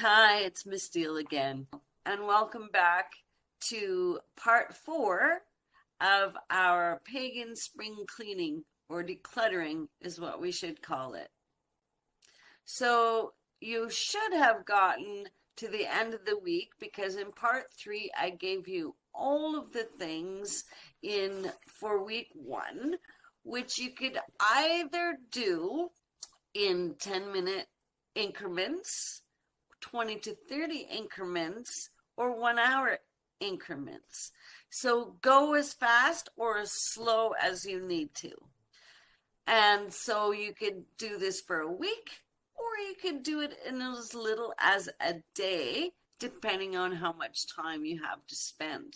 Hi, it's Miss Steele again, and welcome back to part 4 of our pagan spring cleaning, or decluttering is what we should call it. So you should have gotten to the end of the week because in part 3 I gave you all of the things in for week 1, which you could either do in 10-minute increments, 20 to 30 increments, or 1 hour increments. So go as fast or as slow as you need to. And so you could do this for a week, or you could do it in as little as a day, depending on how much time you have to spend.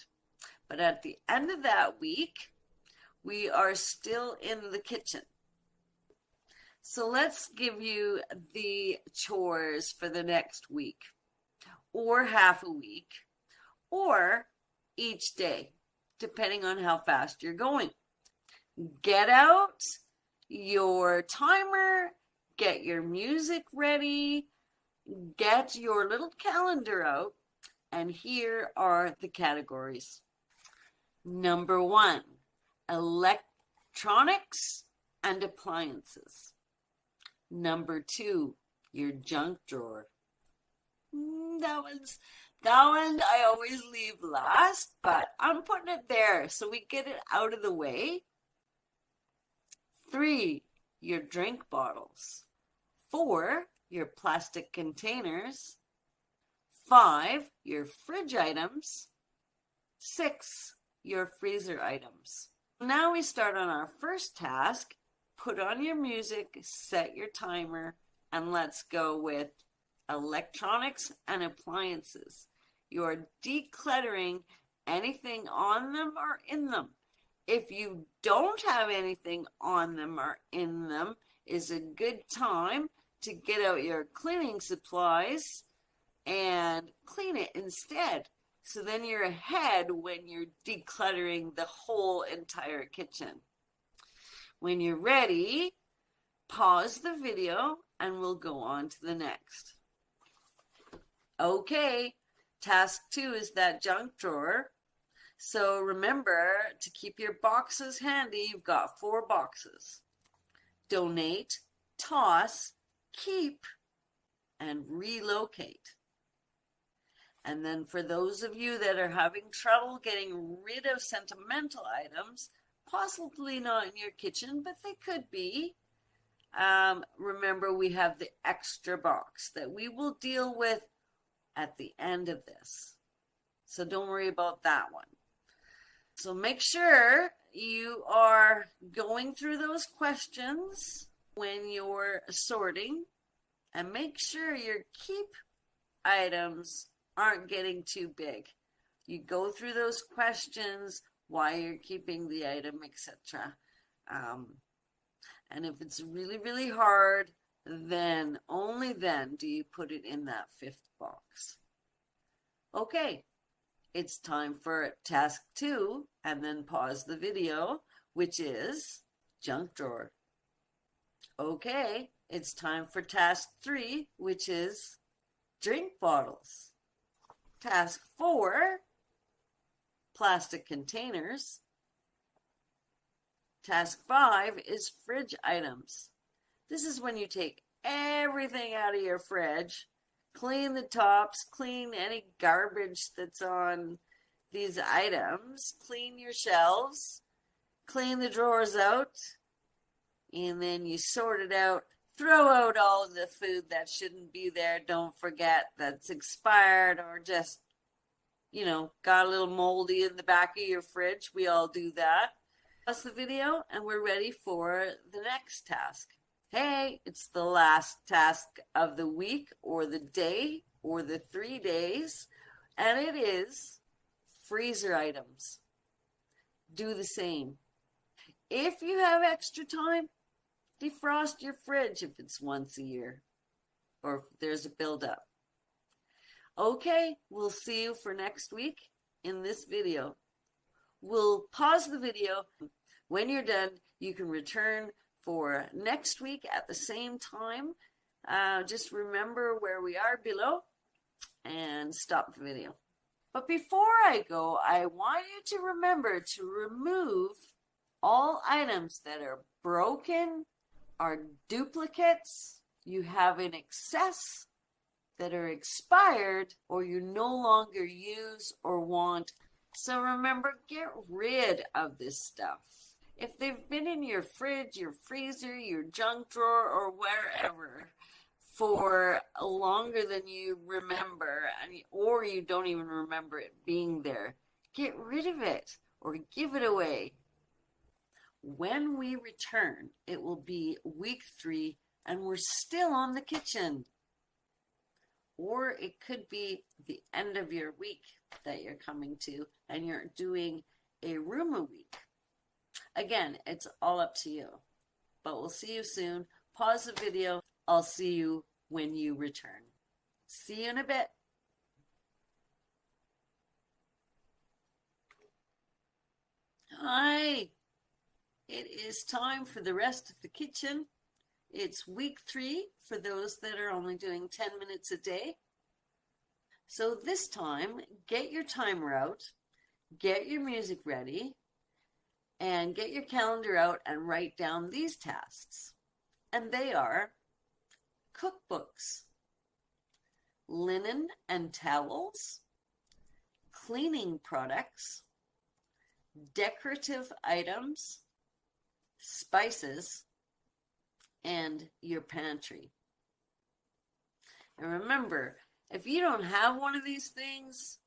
But at the end of that week, we are still in the kitchen. So let's give you the chores for the next week, or half a week, or each day, depending on how fast you're going. Get out your timer, get your music ready, get your little calendar out, and here are the categories. Number 1, electronics and appliances. Number 2, your junk drawer. That one I always leave last, but I'm putting it there so we get it out of the way. 3, your drink bottles. 4, your plastic containers. 5, your fridge items. 6, your freezer items. Now we start on our first task. Put on your music, set your timer, and let's go with electronics and appliances. You're decluttering anything on them or in them. If you don't have anything on them or in them, is a good time to get out your cleaning supplies and clean it instead. So then you're ahead when you're decluttering the whole entire kitchen. When you're ready, pause the video and we'll go on to the next. Okay, task 2 is that junk drawer. So remember to keep your boxes handy. You've got 4 boxes. Donate, toss, keep, and relocate. And then for those of you that are having trouble getting rid of sentimental items, possibly not in your kitchen, but they could be. Remember, we have the extra box that we will deal with at the end of this. So don't worry about that one. So make sure you are going through those questions when you're sorting, and make sure your keep items aren't getting too big. You go through those questions, why you're keeping the item, etc. And if it's really, really hard, then only then do you put it in that 5th box. Okay, it's time for task 2, and then pause the video, which is junk drawer. Okay, it's time for task 3, which is drink bottles. Task 4, plastic containers. Task 5 is fridge items. This is when you take everything out of your fridge, clean the tops, clean any garbage that's on these items, clean your shelves, clean the drawers out, and then you sort it out. Throw out all of the food that shouldn't be there. Don't forget that's expired or just, got a little moldy in the back of your fridge. We all do that. Pause the video and we're ready for the next task. Hey, it's the last task of the week or the day or the 3 days, and it is freezer items. Do the same. If you have extra time, defrost your fridge if it's once a year or if there's a buildup. Okay, we'll see you for next week in this video. We'll pause the video. When you're done, you can return for next week at the same time. Just remember where we are below. and stop the video. But before I go, I want you to remember to remove all items that are broken, are duplicates, you have in excess, that are expired, or you no longer use or want. So remember, get rid of this stuff. If they've been in your fridge, your freezer, your junk drawer, or wherever for longer than you remember, or you don't even remember it being there, get rid of it or give it away. When we return, it will be week 3 and we're still on the kitchen. Or it could be the end of your week that you're coming to and you're doing a room a week. Again, it's all up to you. But we'll see you soon. Pause the video. I'll see you when you return. See you in a bit. Hi. It is time for the rest of the kitchen. It's week 3 for those that are only doing 10 minutes a day. So this time, get your timer out, get your music ready, and get your calendar out and write down these tasks. And they are cookbooks, linen and towels, cleaning products, decorative items, spices, and your pantry. And remember, if you don't have one of these things,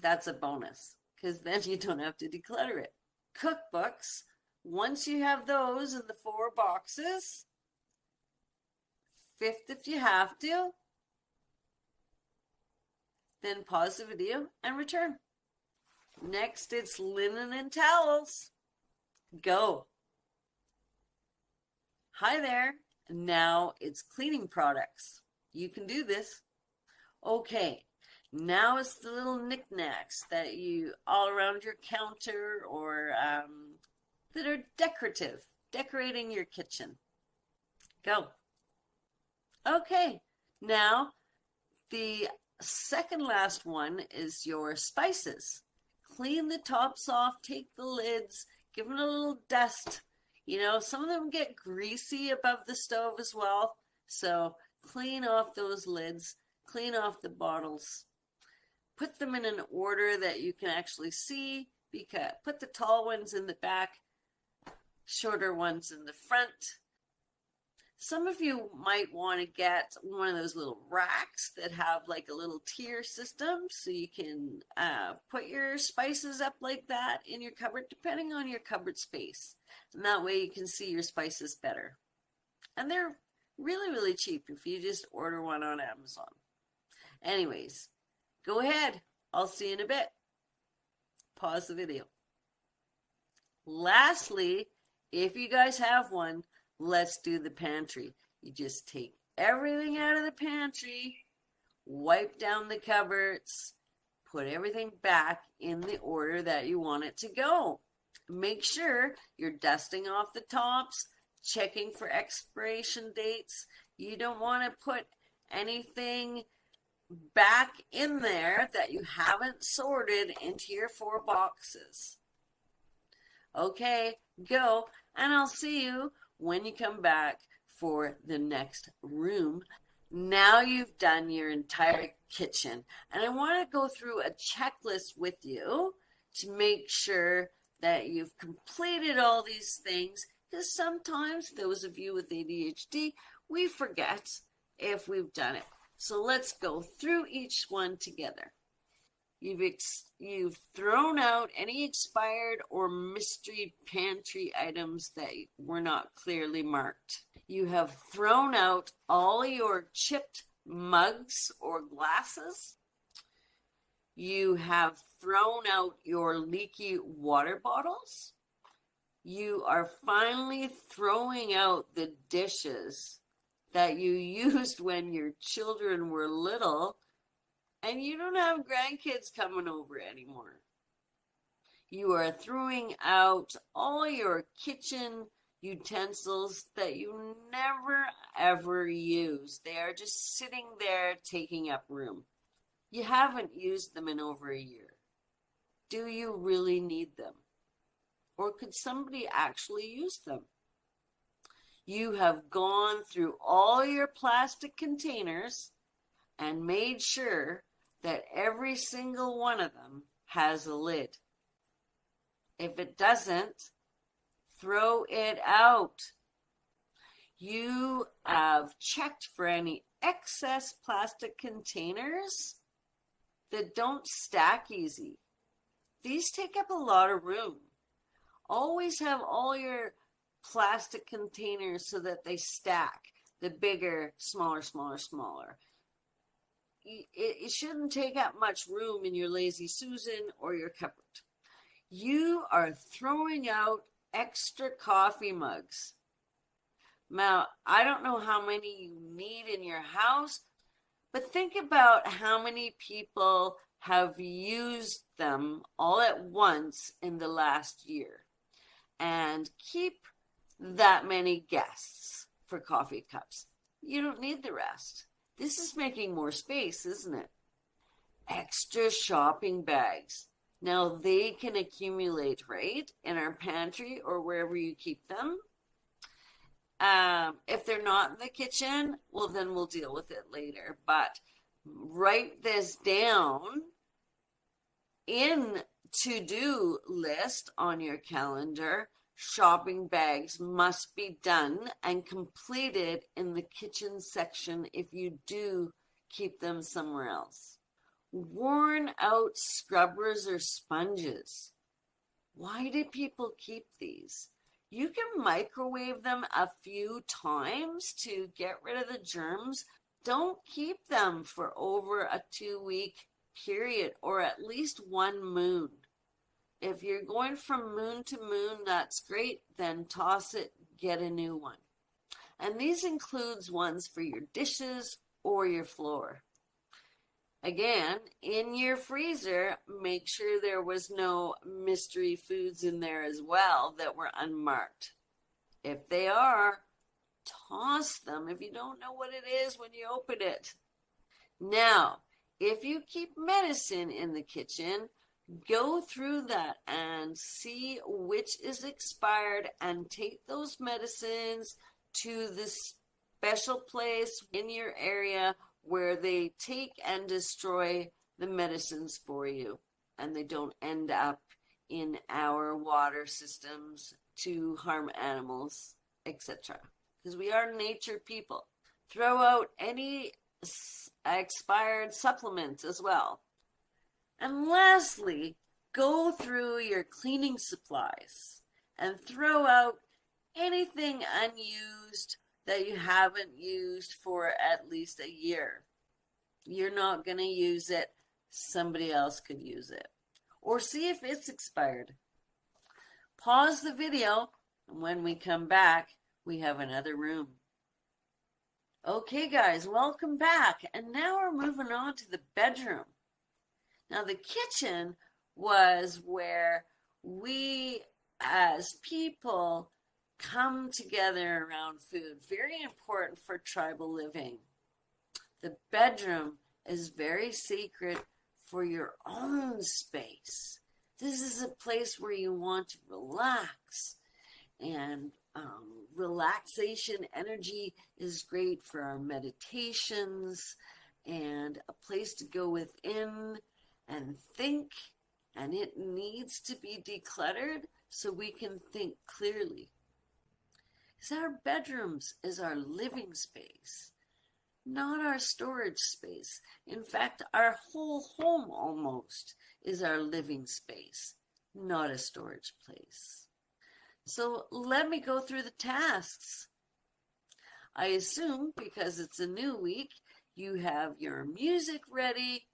that's a bonus, because then you don't have to declutter it. Cookbooks, once you have those in the 4 boxes, 5th if you have to, then pause the video and return. Next, it's linen and towels. Go. Hi there. Now it's cleaning products. You can do this. Okay. Now it's the little knickknacks that you all around your counter or that are decorative, decorating your kitchen. Go. Okay. Now the second last one is your spices. Clean the tops off, take the lids, give them a little dust. You know, some of them get greasy above the stove as well. So clean off those lids, clean off the bottles. Put them in an order that you can actually see. Because put the tall ones in the back, shorter ones in the front. Some of you might want to get one of those little racks that have like a little tier system, so you can put your spices up like that in your cupboard, depending on your cupboard space. And that way you can see your spices better. And they're really, really cheap if you just order one on Amazon. Anyways, go ahead. I'll see you in a bit. Pause the video. Lastly, if you guys have one, let's do the pantry. You just take everything out of the pantry, wipe down the cupboards, put everything back in the order that you want it to go. Make sure you're dusting off the tops, checking for expiration dates. You don't want to put anything back in there that you haven't sorted into your 4 boxes. Okay, go, and I'll see you when you come back for the next room. Now you've done your entire kitchen, and I want to go through a checklist with you to make sure that you've completed all these things, because sometimes those of you with ADHD, we forget if we've done it. So let's go through each one together. You've thrown out any expired or mystery pantry items that were not clearly marked. You have thrown out all your chipped mugs or glasses. You have thrown out your leaky water bottles. You are finally throwing out the dishes that you used when your children were little and you don't have grandkids coming over anymore. You are throwing out all your kitchen utensils that you never ever use. They are just sitting there taking up room. You haven't used them in over a year. Do you really need them? Or could somebody actually use them? You have gone through all your plastic containers and made sure that every single one of them has a lid. If it doesn't, throw it out. You have checked for any excess plastic containers that don't stack easy. These take up a lot of room. Always have all your plastic containers so that they stack. The bigger, smaller, smaller, smaller. It shouldn't take up much room in your Lazy Susan or your cupboard. You are throwing out extra coffee mugs. Now, I don't know how many you need in your house, but think about how many people have used them all at once in the last year. And keep that many guests for coffee cups. You don't need the rest. This is making more space, isn't it? Extra shopping bags. Now they can accumulate, right? In our pantry or wherever you keep them. If they're not in the kitchen, well, then we'll deal with it later. But write this down in to-do list on your calendar. Shopping bags must be done and completed in the kitchen section if you do keep them somewhere else. Worn out scrubbers or sponges. Why do people keep these? You can microwave them a few times to get rid of the germs. Don't keep them for over a 2-week period or at least one moon. If you're going from moon to moon, that's great. Then toss it, get a new one. And these includes ones for your dishes or your floor. Again, in your freezer, make sure there was no mystery foods in there as well that were unmarked. If they are, toss them if you don't know what it is when you open it. Now, if you keep medicine in the kitchen, go through that and see which is expired and take those medicines to the special place in your area where they take and destroy the medicines for you and they don't end up in our water systems to harm animals, etc. Because we are nature people. Throw out any expired supplements as well. And lastly, go through your cleaning supplies and throw out anything unused that you haven't used for at least a year. You're not going to use it. Somebody else could use it. Or see if it's expired. Pause the video, and when we come back, we have another room. Okay, guys, welcome back. And now we're moving on to the bedroom. Now, the kitchen was where we, as people, come together around food. Very important for tribal living. The bedroom is very sacred for your own space. This is a place where you want to relax. And relaxation energy is great for our meditations and a place to go within and think. And it needs to be decluttered so we can think clearly. Because our bedrooms is our living space, not our storage space. In fact, our whole home almost is our living space, not a storage place. So let me go through the tasks. I assume because it's a new week, you have your music ready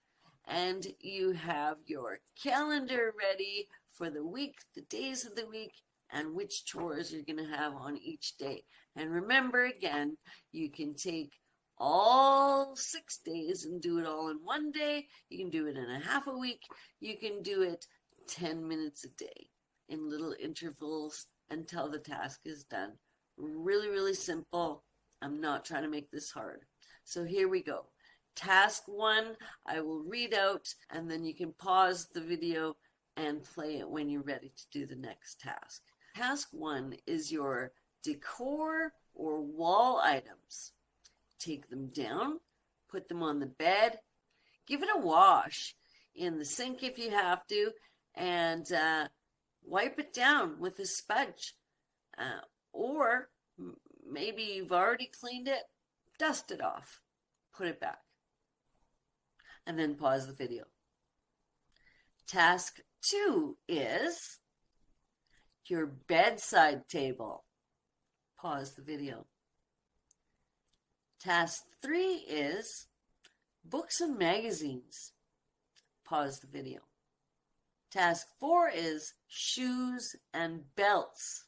and you have your calendar ready for the week, the days of the week, and which chores you're going to have on each day. And remember, again, you can take all 6 days and do it all in one day. You can do it in a half a week. You can do it 10 minutes a day in little intervals until the task is done. Really, really simple. I'm not trying to make this hard. So here we go. Task 1, I will read out, and then you can pause the video and play it when you're ready to do the next task. Task 1 is your decor or wall items. Take them down, put them on the bed, give it a wash in the sink if you have to, and wipe it down with a sponge. Or maybe you've already cleaned it, dust it off, put it back, and then pause the video. Task 2 is your bedside table. Pause the video. Task 3 is books and magazines. Pause the video. Task 4 is shoes and belts.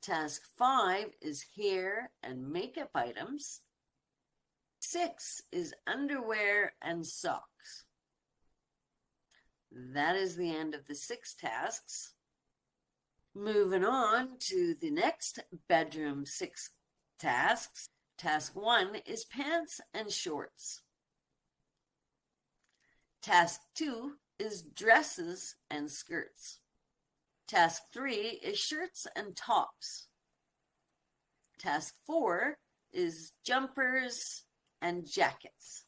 Task 5 is hair and makeup items. 6 is underwear and socks. That is the end of the 6 tasks. Moving on to the next bedroom 6 tasks. Task 1 is pants and shorts. Task 2 is dresses and skirts. Task 3 is shirts and tops. Task 4 is jumpers and jackets.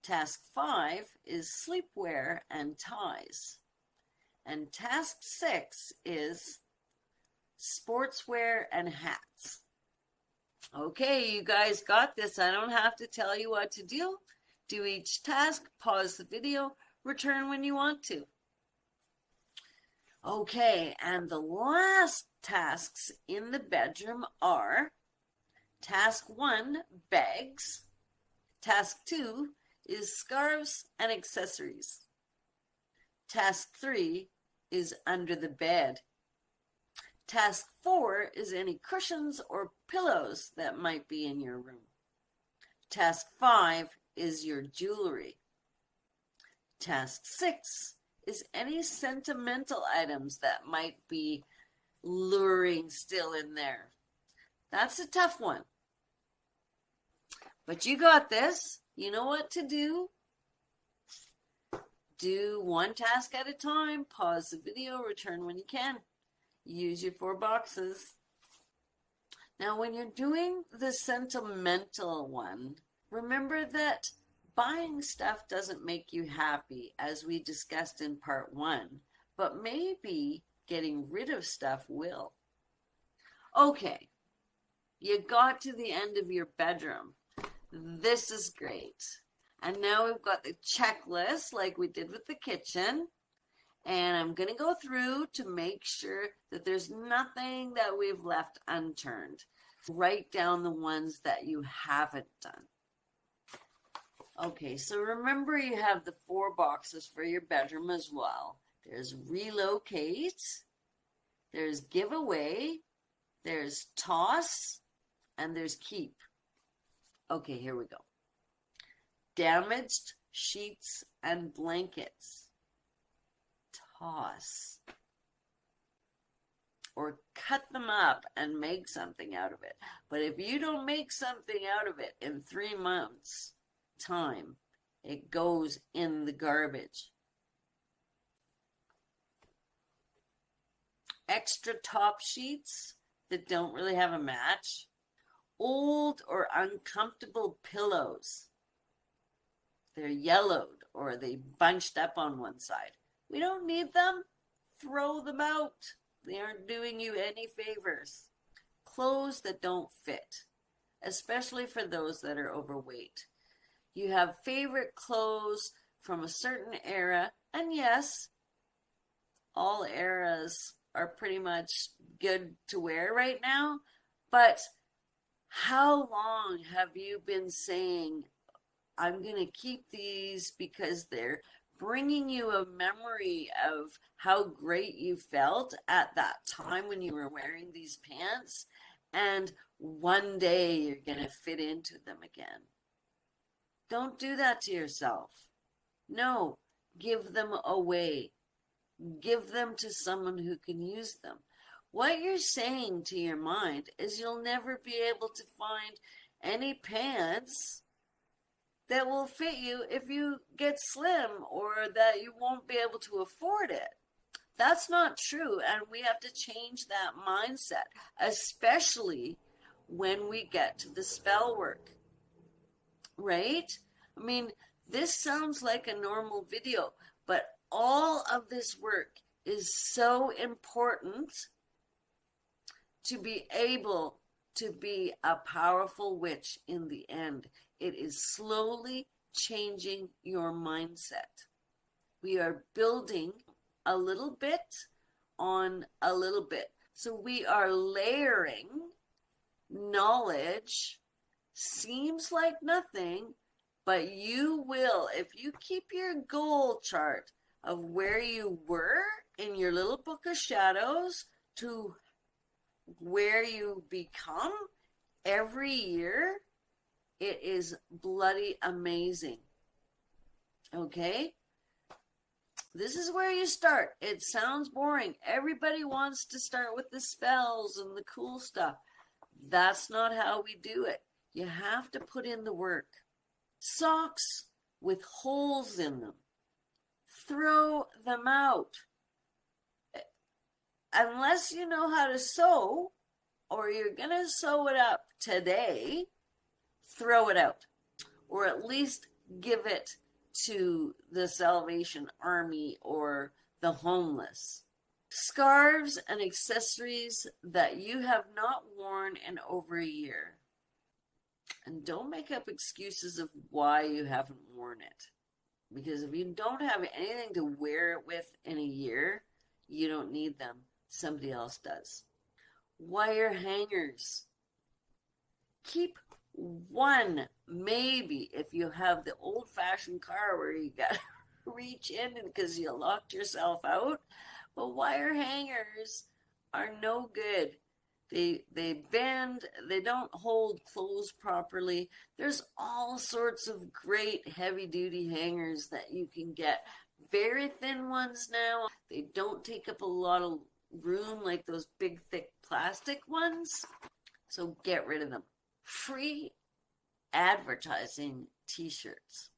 Task 5 is sleepwear and ties. And task 6 is sportswear and hats. Okay, you guys got this. I don't have to tell you what to do. Do each task, pause the video, return when you want to. Okay, and the last tasks in the bedroom are task 1, bags. Task 2 is scarves and accessories. Task 3 is under the bed. Task 4 is any cushions or pillows that might be in your room. Task 5 is your jewelry. Task 6 is any sentimental items that might be luring still in there. That's a tough one. But you got this. You know what to do. Do one task at a time. Pause the video, return when you can. Use your 4 boxes. Now, when you're doing the sentimental one, remember that buying stuff doesn't make you happy, as we discussed in part 1, but maybe getting rid of stuff will. Okay, you got to the end of your bedroom. This is great. And now we've got the checklist like we did with the kitchen. And I'm going to go through to make sure that there's nothing that we've left unturned. Write down the ones that you haven't done. Okay, so remember you have the 4 boxes for your bedroom as well. There's relocate, there's give away, there's toss, and there's keep. Okay, here we go. Damaged sheets and blankets. Toss. Or cut them up and make something out of it. But if you don't make something out of it in 3 months' time, it goes in the garbage. Extra top sheets that don't really have a match. Old or uncomfortable pillows. They're yellowed or they bunched up on one side. We don't need them. Throw them out. They aren't doing you any favors. Clothes that don't fit, especially for those that are overweight. You have favorite clothes from a certain era, and yes, all eras are pretty much good to wear right now, but how long have you been saying, I'm going to keep these because they're bringing you a memory of how great you felt at that time when you were wearing these pants, and one day you're going to fit into them again. Don't do that to yourself. No, give them away. Give them to someone who can use them. What you're saying to your mind is you'll never be able to find any pants that will fit you if you get slim or that you won't be able to afford it. That's not true, and we have to change that mindset, especially when we get to the spell work, right? I mean, this sounds like a normal video, but all of this work is so important to be able to be a powerful witch in the end. It is slowly changing your mindset. We are building a little bit on a little bit. So we are layering knowledge. Seems like nothing, but you will, if you keep your goal chart of where you were in your little book of shadows to where you become every year, it is bloody amazing. Okay? This is where you start. It sounds boring. Everybody wants to start with the spells and the cool stuff. That's not how we do it. You have to put in the work. Socks with holes in them. Throw them out. Unless you know how to sew, or you're going to sew it up today, throw it out. Or at least give it to the Salvation Army or the homeless. Scarves and accessories that you have not worn in over a year. And don't make up excuses of why you haven't worn it. Because if you don't have anything to wear it with in a year, you don't need them. Somebody else does. Wire hangers. Keep one, maybe, if you have the old-fashioned car where you got to reach in because you locked yourself out. But wire hangers are no good. They bend, they don't hold clothes properly. There's all sorts of great heavy-duty hangers that you can get. Very thin ones now. They don't take up a lot of room like those big, thick plastic ones. So get rid of them. Free advertising t-shirts.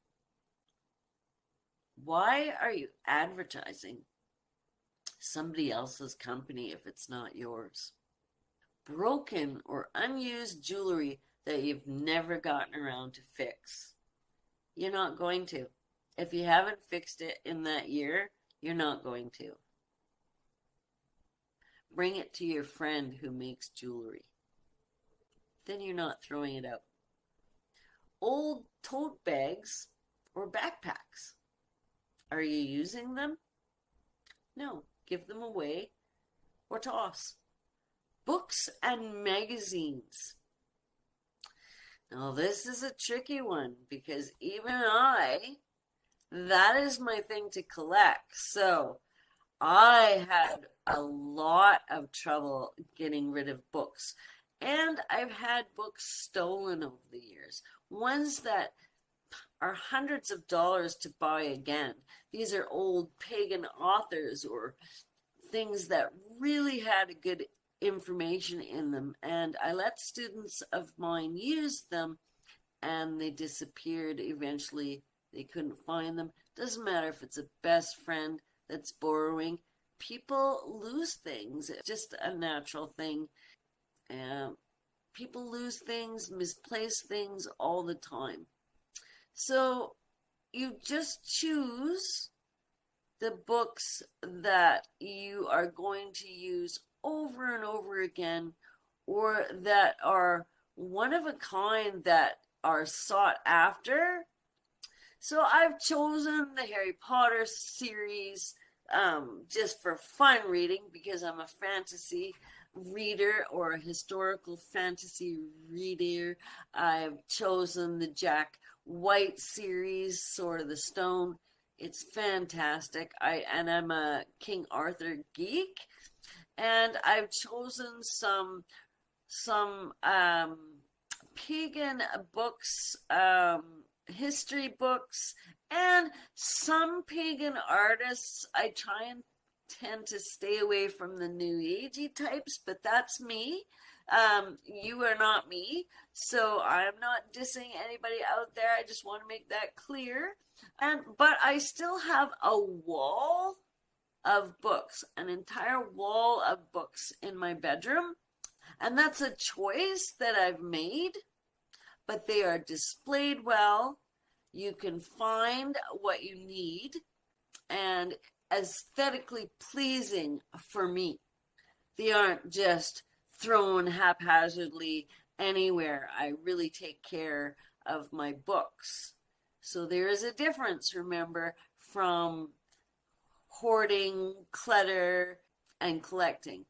Why are you advertising somebody else's company if it's not yours? Broken or unused jewelry that you've never gotten around to fix. You're not going to. If you haven't fixed it in that year, you're not going to. Bring it to your friend who makes jewelry. Then you're not throwing it out. Old tote bags or backpacks. Are you using them? No. Give them away or toss. Books and magazines. Now this is a tricky one because even that is my thing to collect. So I had a lot of trouble getting rid of books. And I've had books stolen over the years. Ones that are hundreds of dollars to buy again. These are old pagan authors or things that really had a good information in them. And I let students of mine use them and they disappeared eventually. They couldn't find them. Doesn't matter if it's a best friend that's borrowing. People lose things. It's just a natural thing. People lose things, misplace things all the time. So you just choose the books that you are going to use over and over again, or that are one of a kind that are sought after. So I've chosen the Harry Potter series just for fun reading because I'm a fantasy reader or a historical fantasy reader. I've chosen the Jack White series, Sword of the Stone. It's fantastic. I'm a King Arthur geek, and I've chosen some pagan books, history books, and some pagan artists. I try and tend to stay away from the new agey types, but that's me. You are not me, so I'm not dissing anybody out there. I just want to make that clear. But I still have a wall of books, an entire wall of books in my bedroom, and that's a choice that I've made, but they are displayed well. You can find what you need and aesthetically pleasing for me. They aren't just thrown haphazardly anywhere. I really take care of my books. So there is a difference, remember, from hoarding, clutter, and collecting.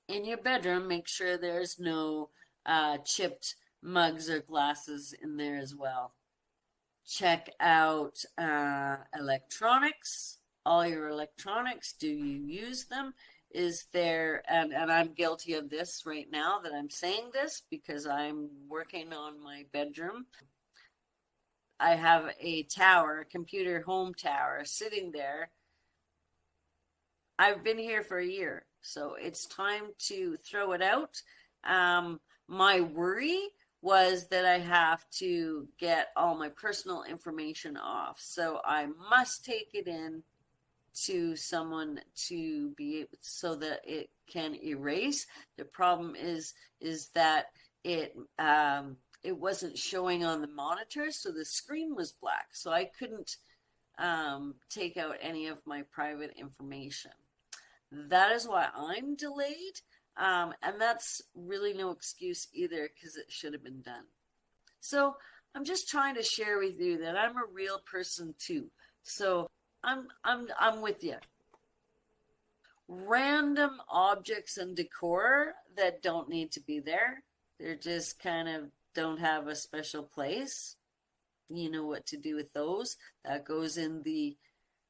In your bedroom, make sure there's no chipped mugs or glasses in there as well. Check out electronics. All your electronics, do you use them? Is there, and I'm guilty of this right now that I'm saying this because I'm working on my bedroom. I have a tower, a computer home tower sitting there. I've been here for a year, so it's time to throw it out. My worry was that I have to get all my personal information off, so I must take it in to someone to be able, so that it can erase. The problem is that it wasn't showing on the monitor, so the screen was black, so I couldn't take out any of my private information. That is why I'm delayed, and that's really no excuse either, because it should have been done. So I'm just trying to share with you that I'm a real person too. So I'm with you. Random objects and decor that don't need to be there. They're just kind of don't have a special place. You know what to do with those. That goes in the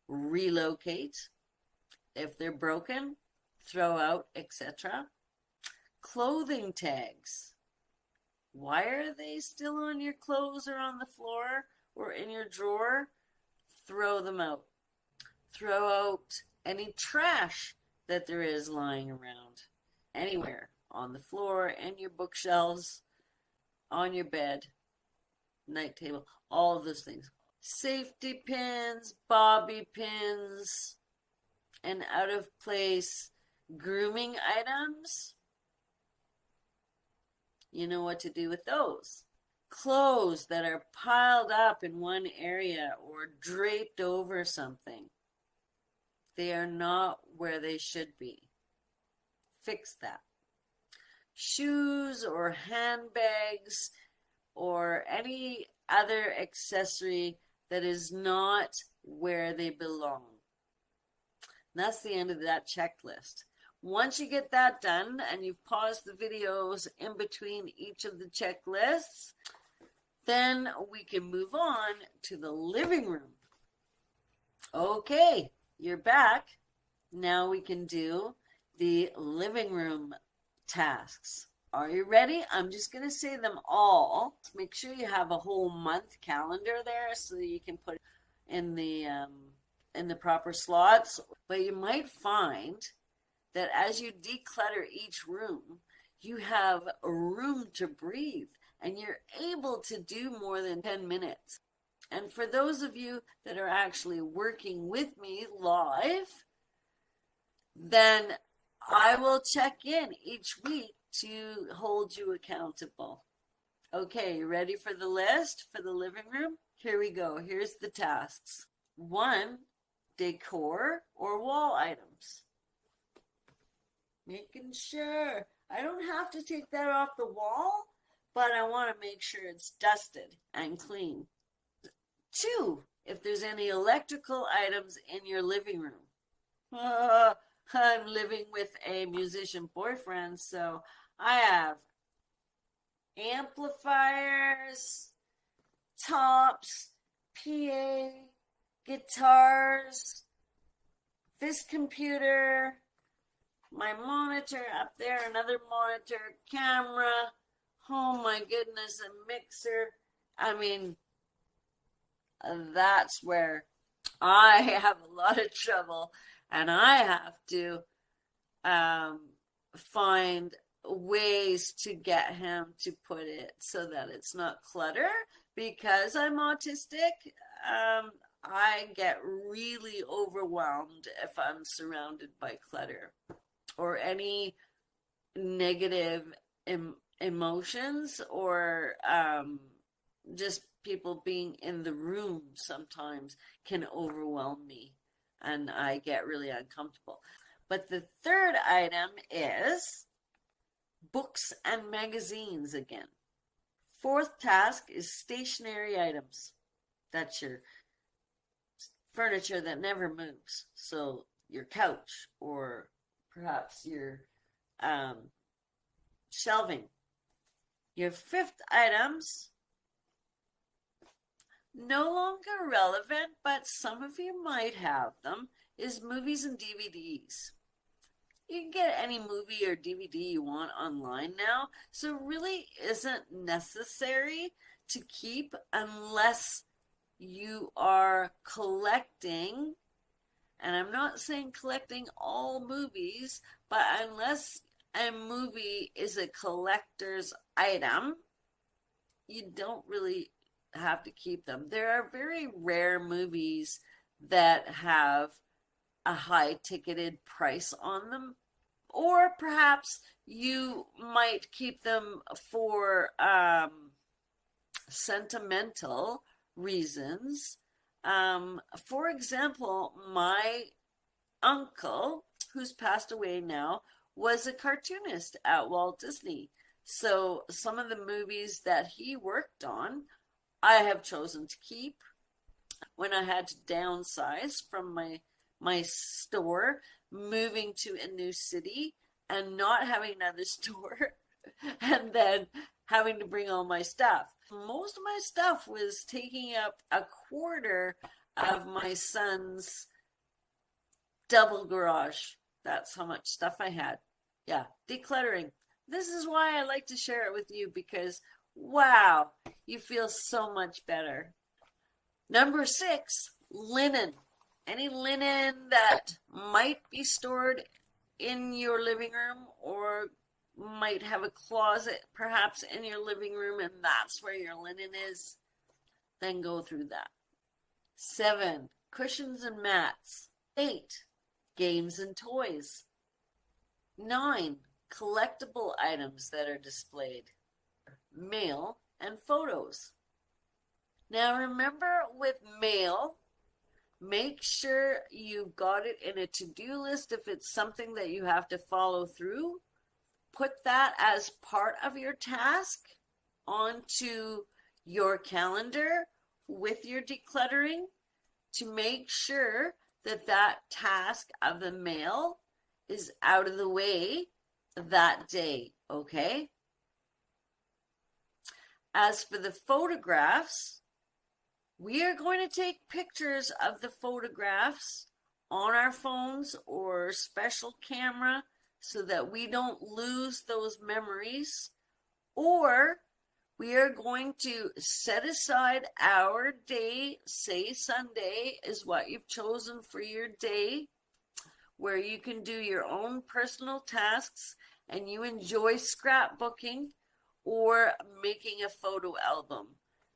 relocate. If they're broken, throw out, etc. Clothing tags. Why are they still on your clothes or on the floor or in your drawer? Throw them out. Throw out any trash that there is lying around. Anywhere. On the floor, in your bookshelves, on your bed, night table, all of those things. Safety pins, bobby pins, and out of place grooming items. You know what to do with those. Clothes that are piled up in one area or draped over something. They are not where they should be. Fix that. Shoes or handbags or any other accessory that is not where they belong. And that's the end of that checklist. Once you get that done and you've paused the videos in between each of the checklists, then we can move on to the living room. Okay, you're back. Now we can do the living room tasks. Are you ready? I'm just going to say them all. Make sure you have a whole month calendar there so that you can put in the proper slots. But you might find that as you declutter each room, you have a room to breathe and you're able to do more than 10 minutes. And for those of you that are actually working with me live, then I will check in each week to hold you accountable. Okay, you ready for the list for the living room? Here we go. Here's the tasks. 1, decor or wall items. Making sure I don't have to take that off the wall, but I want to make sure it's dusted and clean. 2, if there's any electrical items in your living room. I'm living with a musician boyfriend, so I have amplifiers, tops, PA, guitars, this computer, my monitor up there, another monitor, camera, oh my goodness, a mixer. I mean, that's where I have a lot of trouble and I have to find ways to get him to put it so that it's not clutter. Because I'm autistic, I get really overwhelmed if I'm surrounded by clutter or any negative emotions, or just people being in the room sometimes can overwhelm me and I get really uncomfortable. But the third item is books and magazines again. Fourth task is stationary items. That's your furniture that never moves. So your couch, or perhaps your shelving. Your fifth items, no longer relevant, but some of you might have them, is movies and DVDs. You can get any movie or DVD you want online now, so it really isn't necessary to keep unless you are collecting, and I'm not saying collecting all movies, but unless a movie is a collector's item, you don't really have to keep them. There are very rare movies that have a high ticketed price on them, or perhaps you might keep them for sentimental reasons. For example, my uncle, who's passed away now, was a cartoonist at Walt Disney. So some of the movies that he worked on, I have chosen to keep. When I had to downsize from my store, moving to a new city and not having another store, and then having to bring all my stuff. Most of my stuff was taking up a quarter of my son's double garage. That's how much stuff I had. Yeah, decluttering. This is why I like to share it with you, because wow, you feel so much better. Number 6, linen. Any linen that might be stored in your living room, or might have a closet perhaps in your living room, and that's where your linen is, then go through that. 7, cushions and mats. 8, games and toys. 9, collectible items that are displayed. Mail and photos. Now remember, with mail, make sure you've got it in a to-do list. If it's something that you have to follow through, put that as part of your task onto your calendar with your decluttering, to make sure that that task of the mail is out of the way that day, okay? As for the photographs, we are going to take pictures of the photographs on our phones or special camera so that we don't lose those memories, or we are going to set aside our day, say Sunday is what you've chosen for your day, where you can do your own personal tasks and you enjoy scrapbooking or making a photo album,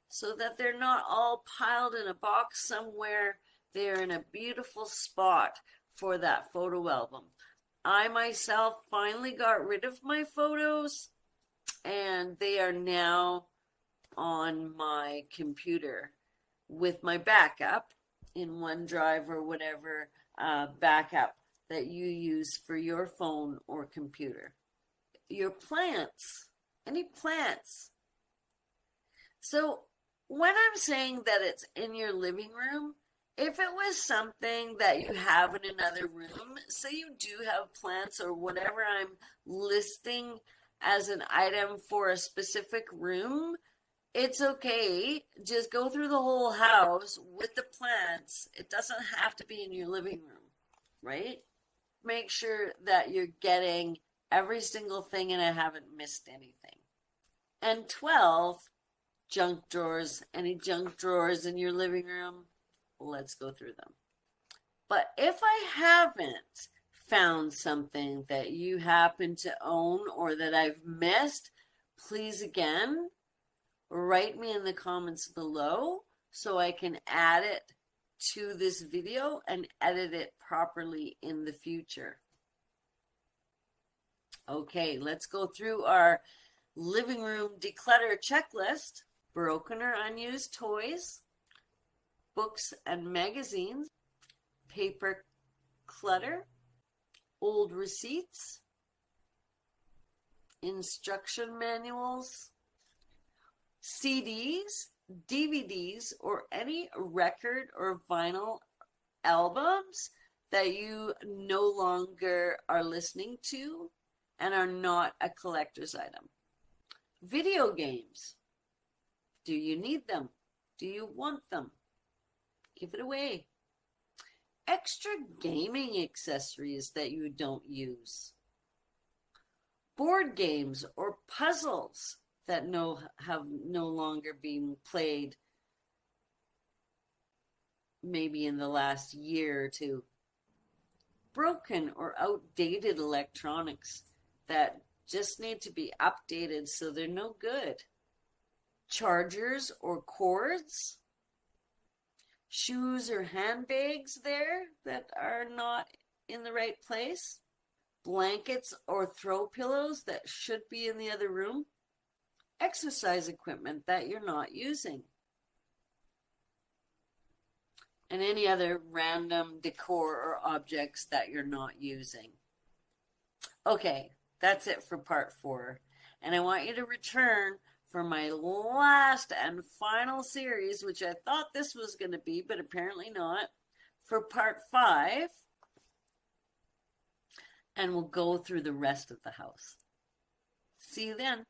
so that they're not all piled in a box somewhere. They're in a beautiful spot for that photo album. I myself finally got rid of my photos, and they are now on my computer with my backup in OneDrive or whatever backup that you use for your phone or computer. Your plants, any plants. So when I'm saying that it's in your living room, if it was something that you have in another room, say you do have plants or whatever I'm listing as an item for a specific room, it's okay. Just go through the whole house with the plants. It doesn't have to be in your living room, right? Make sure that you're getting every single thing and I haven't missed anything. And 12, junk drawers. Any junk drawers in your living room? Let's go through them. But if I haven't found something that you happen to own or that I've missed, please again, write me in the comments below so I can add it to this video and edit it properly in the future. Okay, let's go through our living room declutter checklist. Broken or unused toys, books and magazines, paper clutter, old receipts, instruction manuals, CDs, DVDs, or any record or vinyl albums that you no longer are listening to and are not a collector's item. Video games. Do you need them? Do you want them? Give it away. Extra gaming accessories that you don't use. Board games or puzzles that have no longer been played maybe in the last year or two. Broken or outdated electronics that just need to be updated so they're no good. Chargers or cords. Shoes or handbags there that are not in the right place. Blankets or throw pillows that should be in the other room. Exercise equipment that you're not using. And any other random decor or objects that you're not using. Okay, that's it for part 4. And I want you to return for my last and final series, which I thought this was going to be, but apparently not, for part 5. And we'll go through the rest of the house. See you then.